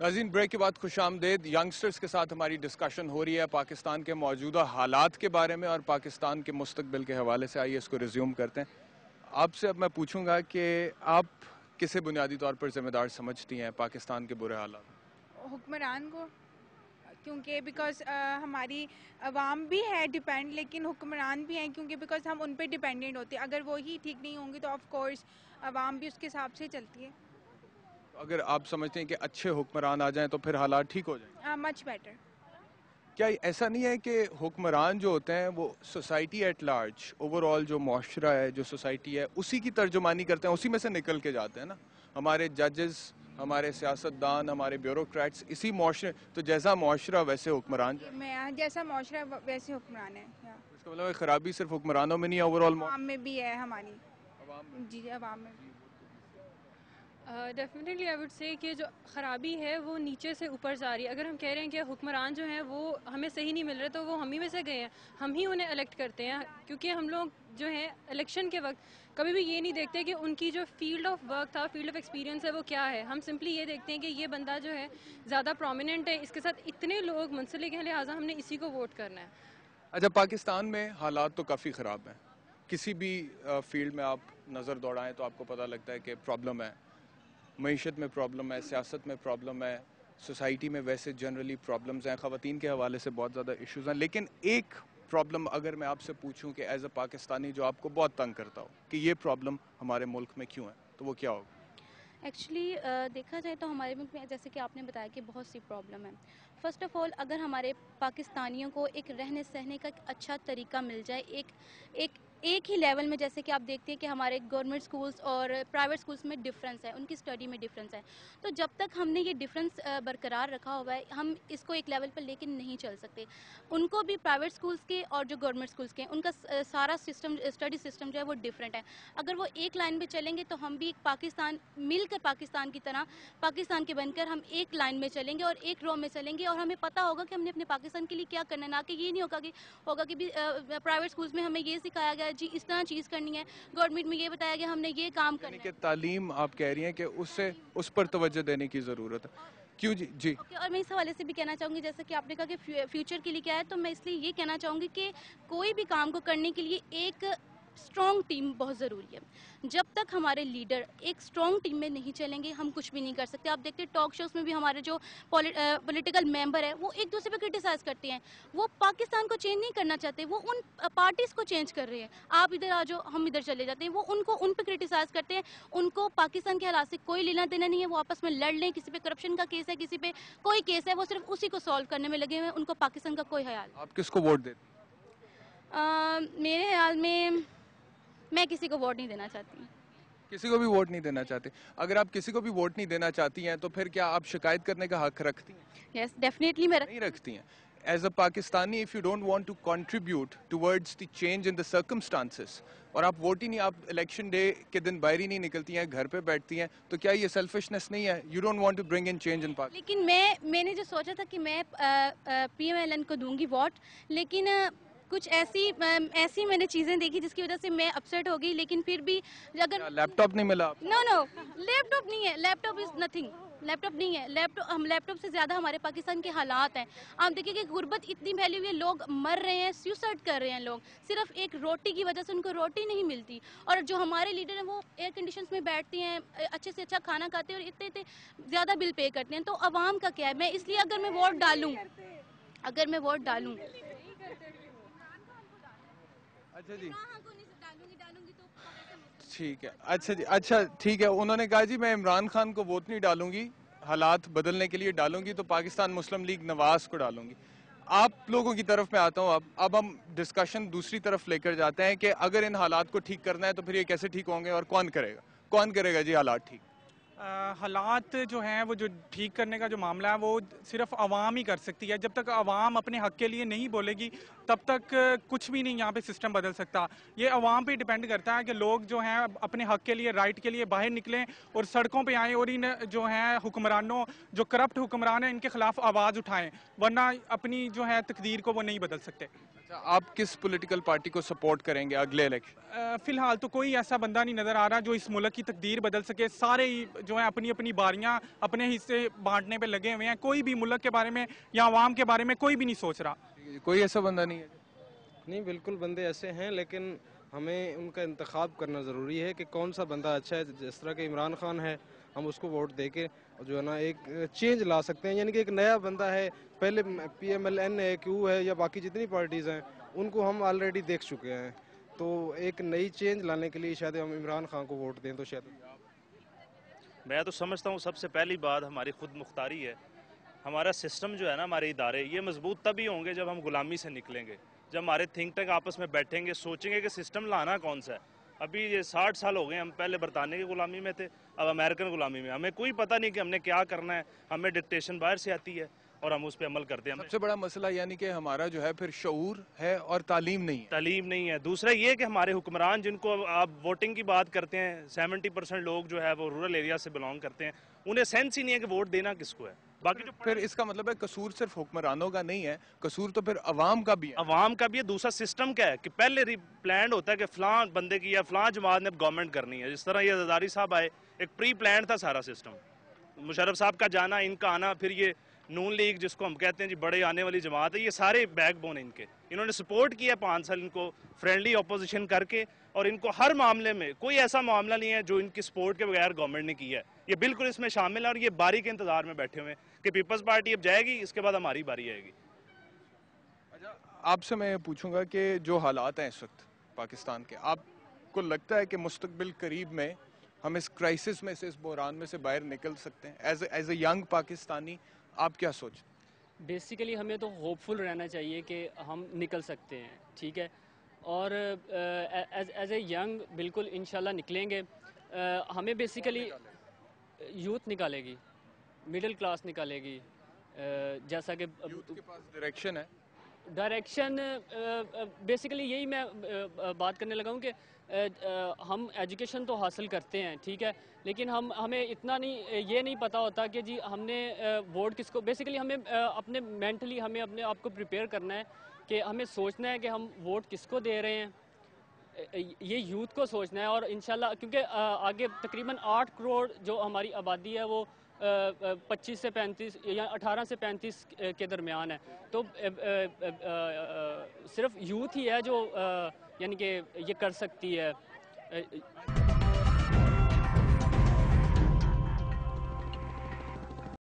ناظرین بریک کے بعد خوش آمدید. ینگسٹرز کے ساتھ ہماری ڈسکشن ہو رہی ہے پاکستان کے موجودہ حالات کے بارے میں اور پاکستان کے مستقبل کے حوالے سے. آئیے اس کو ریزیوم کرتے ہیں. آپ سے اب میں پوچھوں گا کہ آپ کسے بنیادی طور پر ذمہ دار سمجھتی ہیں پاکستان کے برے حالات؟ حکمران کو، کیونکہ بیکاز ہماری عوام بھی ہے ڈیپینڈ، لیکن حکمران بھی ہیں کیونکہ بیکاز ہم ان پہ ڈیپینڈنٹ ہوتے ہیں. اگر وہی ٹھیک نہیں ہوں گی تو آف کورس عوام بھی اس کے حساب سے چلتی ہے. اگر آپ سمجھتے ہیں کہ اچھے حکمران آ جائیں تو پھر حالات ٹھیک ہو جائیں؟ Much better. کیا ایسا نہیں ہے کہ حکمران جو ہوتے ہیں وہ society at large, overall جو معاشرہ ہے، جو سوسائٹی ہے، اسی کی ترجمانی کرتے ہیں، اسی میں سے نکل کے جاتے ہیں نا؟ ہمارے ججز، ہمارے سیاستدان، ہمارے بیوروکریٹس اسی معاشرے، تو جیسا معاشرہ ویسے حکمران جو میں جیسا معاشرہ ویسے حکمران ہے. اس کا مطلب ہے خرابی صرف حکمرانوں میں نہیں ہے، اوور آل عوام میں بھی ہے ہماری. جی عوام میں بھی. ڈیفینیٹلی آئی وڈ سے کہ جو خرابی ہے وہ نیچے سے اوپر جا رہی ہے. اگر ہم کہہ رہے ہیں کہ حکمران جو ہیں وہ ہمیں صحیح نہیں مل رہے تو وہ ہم ہی میں سے گئے ہیں، ہم ہی انہیں الیکٹ کرتے ہیں. کیونکہ ہم لوگ جو ہیں الیکشن کے وقت کبھی بھی یہ نہیں دیکھتے کہ ان کی جو فیلڈ آف ورک تھا، فیلڈ آف ایکسپیرینس ہے، وہ کیا ہے. ہم سمپلی یہ دیکھتے ہیں کہ یہ بندہ جو ہے زیادہ پرومیننٹ ہے، اس کے ساتھ اتنے لوگ منسلک ہیں، لہٰذا ہم نے اسی کو ووٹ کرنا ہے. اچھا، پاکستان میں حالات تو کافی خراب ہیں. کسی بھی فیلڈ میں آپ نظر دوڑائیں تو آپ کو پتہ لگتا ہے کہ پرابلم ہے. معیشت میں پرابلم ہے، سیاست میں پرابلم ہے، سوسائٹی میں ویسے جنرلی پرابلمز ہیں، خواتین کے حوالے سے بہت زیادہ ایشوز ہیں. لیکن ایک پرابلم اگر میں آپ سے پوچھوں کہ ایز اے پاکستانی جو آپ کو بہت تنگ کرتا ہو کہ یہ پرابلم ہمارے ملک میں کیوں ہے، تو وہ کیا ہوگا؟ ایکچولی دیکھا جائے تو ہمارے ملک میں جیسے کہ آپ نے بتایا کہ بہت سی پرابلم ہے. فرسٹ آف آل اگر ہمارے پاکستانیوں کو ایک رہنے سہنے کا ایک اچھا طریقہ مل جائے، ایک ہی لیول میں، جیسے کہ آپ دیکھتے ہیں کہ ہمارے گورنمنٹ سکولز اور پرائیویٹ سکولز میں ڈفرینس ہے، ان کی اسٹڈی میں ڈفرینس ہے. تو جب تک ہم نے یہ ڈفرینس برقرار رکھا ہوا ہے، ہم اس کو ایک لیول پر لے کے نہیں چل سکتے. ان کو بھی پرائیویٹ سکولز کے اور جو گورنمنٹ سکولز کے، ان کا سارا سسٹم، اسٹڈی سسٹم جو ہے وہ ڈفرینٹ ہے. اگر وہ ایک لائن پہ چلیں گے تو ہم بھی ایک پاکستان مل کر پاکستان کی طرح، پاکستان کے بن کر ہم ایک لائن میں چلیں گے اور ایک رو میں چلیں گے، اور ہمیں پتہ ہوگا کہ ہم نے اپنے پاکستان کے لیے کیا کرنا ہے. نہ کہ یہ نہیں ہوگا کہ پرائیویٹ سکولز میں ہمیں یہ سکھایا گیا جی اس طرح چیز کرنی ہے، گورنمنٹ میں یہ بتایا گیا ہم نے یہ کام کرنا یعنی ہے. کہ تعلیم آپ کہہ رہی ہیں کہ اس پر توجہ دینے کی ضرورت ہے. کیوں جی؟ اور میں اس حوالے سے بھی کہنا چاہوں گی، جیسے کہ آپ نے کہا کہ فیوچر کے لیے کیا ہے، تو میں اس لیے یہ کہنا چاہوں گی کہ کوئی بھی کام کو کرنے کے لیے ایک اسٹرانگ ٹیم بہت ضروری ہے. جب تک ہمارے لیڈر ایک اسٹرانگ ٹیم میں نہیں چلیں گے، ہم کچھ بھی نہیں کر سکتے. آپ دیکھتے ہیں ٹاک شوز میں بھی ہمارے جو پولیٹیکل ممبر ہیں وہ ایک دوسرے پہ کرٹیسائز کرتے ہیں. وہ پاکستان کو چینج نہیں کرنا چاہتے، وہ ان پارٹیز کو چینج کر رہے ہیں. آپ ادھر آ جاؤ، ہم ادھر چلے جاتے ہیں. وہ ان پہ کرٹیسائز کرتے ہیں. ان کو پاکستان کے حالات سے کوئی لینا دینا نہیں ہے. وہ آپس میں لڑ لیں، کسی پہ کرپشن کا کیس ہے، کسی پہ کوئی کیس ہے، وہ صرف اسی کو سالو کرنے میں لگے ہوئے ہیں. ان کو پاکستان کا کوئی خیال. آپ کس کو ووٹ دیتے؟ میرے خیال میں کسی کو ووٹ نہیں دینا چاہتی. کسی کو بھی ووٹ نہیں دینا چاہتے؟ اگر آپ کسی کو بھی ووٹ نہیں دینا چاہتی ہیں تو پھر کیا آپ شکایت کرنے کا حق رکھتی ہیں؟ یس ڈیفینیٹلی میں نہیں رکھتی ہیں. As a Pakistani if you don't want to contribute towards the change in the circumstances, اور آپ ووٹ ہی نہیں، آپ الیکشن ڈے کے دن باہر ہی نہیں نکلتی ہیں، گھر پہ بیٹھتی ہیں، تو کیا یہ سیلفشنس نہیں ہے؟ You don't want to bring in change in Pakistan. لیکن میں نے جو سوچا تھا کہ میں پی ایم ایل این کو دوں گی ووٹ، لیکن کچھ ایسی میں نے چیزیں دیکھی جس کی وجہ سے میں اپسیٹ ہو گئی. لیکن پھر بھی اگر لیپ ٹاپ نہیں ملا؟ نو لیپ ٹاپ نہیں ہے، laptop is nothing. Laptop نہیں ہے، ہم لیپ ٹاپ سے زیادہ ہمارے پاکستان کے حالات ہیں. آپ دیکھیں کہ غربت اتنی پھیلی ہوئی ہے، لوگ مر رہے ہیں، سیوسائڈ کر رہے ہیں لوگ، صرف ایک روٹی کی وجہ سے. ان کو روٹی نہیں ملتی. اور جو ہمارے لیڈر ہیں وہ ایئر کنڈیشنز میں بیٹھتے ہیں، اچھے سے اچھا کھانا کھاتے ہیں اور اتنے زیادہ بل پے کرتے ہیں. تو عوام کا کیا ہے؟ میں اس لیے اگر میں ووٹ ڈالوں اچھا جی ٹھیک ہے. اچھا ٹھیک ہے. انہوں نے کہا جی میں عمران خان کو ووٹ نہیں ڈالوں گی، حالات بدلنے کے لیے ڈالوں گی تو پاکستان مسلم لیگ نواز کو ڈالوں گی. آپ لوگوں کی طرف میں آتا ہوں. اب ہم ڈسکشن دوسری طرف لے کر جاتے ہیں کہ اگر ان حالات کو ٹھیک کرنا ہے تو پھر یہ کیسے ٹھیک ہوں گے اور کون کرے گا جی حالات ٹھیک؟ حالات جو ہیں وہ جو ٹھیک کرنے کا جو معاملہ ہے وہ صرف عوام ہی کر سکتی ہے. جب تک عوام اپنے حق کے لیے نہیں بولے گی تب تک کچھ بھی نہیں یہاں پہ سسٹم بدل سکتا. یہ عوام پہ ڈیپینڈ کرتا ہے کہ لوگ جو ہیں اپنے حق کے لیے، رائٹ کے لیے باہر نکلیں اور سڑکوں پہ آئیں اور ان جو ہیں حکمرانوں، جو کرپٹ حکمران ہیں، ان کے خلاف آواز اٹھائیں، ورنہ اپنی جو ہے تقدیر کو وہ نہیں بدل سکتے. آپ کس پولیٹیکل پارٹی کو سپورٹ کریں گے اگلے الیکشن؟ فی الحال تو کوئی ایسا بندہ نہیں نظر آ رہا جو اس ملک کی تقدیر بدل سکے. سارے ہی جو ہیں اپنی اپنی باریاں اپنے حصے بانٹنے پہ لگے ہوئے ہیں. کوئی بھی ملک کے بارے میں یا عوام کے بارے میں کوئی بھی نہیں سوچ رہا. کوئی ایسا بندہ نہیں ہے؟ نہیں, بالکل بندے ایسے ہیں, لیکن ہمیں ان کا انتخاب کرنا ضروری ہے کہ کون سا بندہ اچھا ہے. جس طرح کہ عمران خان ہے, ہم اس کو ووٹ دے کے جو ہے نا ایک چینج لا سکتے ہیں. یعنی کہ ایک نیا بندہ ہے. پہلے پی ایم ایل این ہے, کیو ہے, یا باقی جتنی پارٹیز ہیں ان کو ہم آلریڈی دیکھ چکے ہیں. تو ایک نئی چینج لانے کے لیے شاید ہم عمران خان کو ووٹ دیں تو شاید. میں تو سمجھتا ہوں سب سے پہلی بات ہماری خود مختاری ہے. ہمارا سسٹم جو ہے نا, ہمارے ادارے, یہ مضبوط تبھی ہوں گے جب ہم غلامی سے نکلیں گے. جب ہمارے تھنک ٹینک آپس میں بیٹھیں گے, سوچیں گے کہ سسٹم لانا کون سا ہے. ابھی یہ 60 سال ہو گئے, ہم پہلے برطانیہ کی غلامی میں تھے, اب امریکن غلامی میں. ہمیں کوئی پتہ نہیں کہ ہم نے کیا کرنا ہے. ہمیں ڈکٹیشن باہر سے آتی ہے اور ہم اس پہ عمل کرتے ہیں. سب سے بڑا مسئلہ یعنی کہ ہمارا جو ہے پھر شعور ہے اور تعلیم نہیں ہے. تعلیم نہیں ہے. دوسرا یہ کہ ہمارے حکمران جن کو آپ ووٹنگ کی بات کرتے ہیں, 70% لوگ جو ہے وہ رورل ایریا سے بلانگ کرتے ہیں, انہیں سینس ہی نہیں ہے کہ ووٹ دینا کس کو ہے. باقی جو پھر اس کا مطلب ہے قصور صرف حکمرانوں کا نہیں ہے, قصور تو پھر عوام کا بھی ہے. عوام کا بھی ہے. دوسرا سسٹم کیا ہے کہ پہلے پلانڈ ہوتا ہے کہ فلاں بندے کی یا فلاں جماعت نے گورنمنٹ کرنی ہے. جس طرح یہ زرداری صاحب آئے, ایک پری پلانڈ تھا سارا سسٹم. مشرف صاحب کا جانا, ان کا آنا, پھر یہ نون لیگ جس کو ہم کہتے ہیں جی بڑے آنے والی جماعت ہے, یہ سارے بیک بون ان کے. انہوں نے سپورٹ کیا 5 سال ان کو فرینڈلی اپوزیشن کر کے, اور ان کو ہر معاملے میں کوئی ایسا معاملہ نہیں ہے جو ان کی سپورٹ کے بغیر گورنمنٹ نے کیا ہے. یہ بالکل اس میں شامل ہے, اور یہ باری کے انتظار میں بیٹھے ہوئے ہیں کہ پیپلز پارٹی اب جائے گی, اس کے بعد ہماری باری آئے گی. آپ سے میں پوچھوں گا کہ جو حالات ہیں اس وقت پاکستان کے, آپ کو لگتا ہے کہ مستقبل قریب میں ہم اس کرائسس میں سے, اس بحران میں سے باہر نکل سکتے ہیں؟ ایز اے ینگ پاکستانی آپ کیا سوچتے ہیں؟ بیسیکلی ہمیں تو ہوپ فل رہنا چاہیے کہ ہم نکل سکتے ہیں, ٹھیک ہے, اور ایز اے ینگ بالکل انشاءاللہ نکلیں گے. ہمیں بیسیکلی یوتھ نکالے گی, مڈل کلاس نکالے گی. جیسا کہ یوتھ کے پاس ڈائریکشن ہے, ڈائریکشن بیسیکلی یہی میں بات کرنے لگا ہوں کہ ہم ایجوکیشن تو حاصل کرتے ہیں, ٹھیک ہے, لیکن ہمیں اتنا نہیں, یہ نہیں پتہ ہوتا کہ جی ہم نے ووٹ کس کو. بیسیکلی ہمیں اپنے مینٹلی ہمیں اپنے آپ کو پریپیئر کرنا ہے کہ ہمیں سوچنا ہے کہ ہم ووٹ کس کو دے رہے ہیں. یہ یوتھ کو سوچنا ہے, اور انشاءاللہ کیونکہ آگے تقریباً 8 کروڑ جو ہماری آبادی ہے وہ 25 سے 35 یا 18 سے 35 کے درمیان ہے. تو صرف یوتھ ہی ہے جو یعنی کہ یہ کر سکتی ہے.